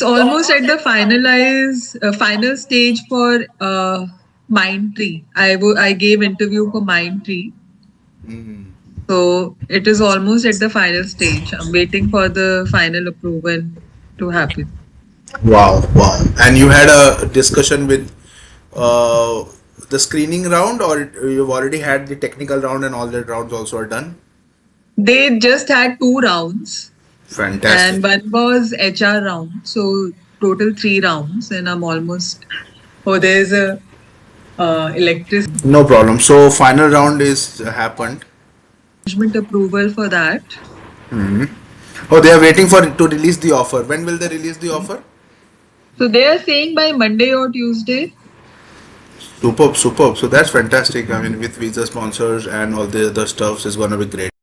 almost at the final stage for Mindtree. I gave interview for Mindtree. So it is almost at the final stage. I'm waiting for the final approval to happen. Wow, wow. And you had a discussion with uh, the screening round, or you've already had the technical round and all the rounds also are done? They just had 2 rounds, Fantastic. and one was HR round. So total 3 rounds, and I'm almost. Oh, there's a electricity No problem. So final round is happened. management approval for that. Oh, they are waiting for to release the offer. When will they release the offer? So they are saying by Monday or Tuesday. Superb, superb. So that's fantastic. I mean, with visa sponsors and all the other stuffs is gonna be great.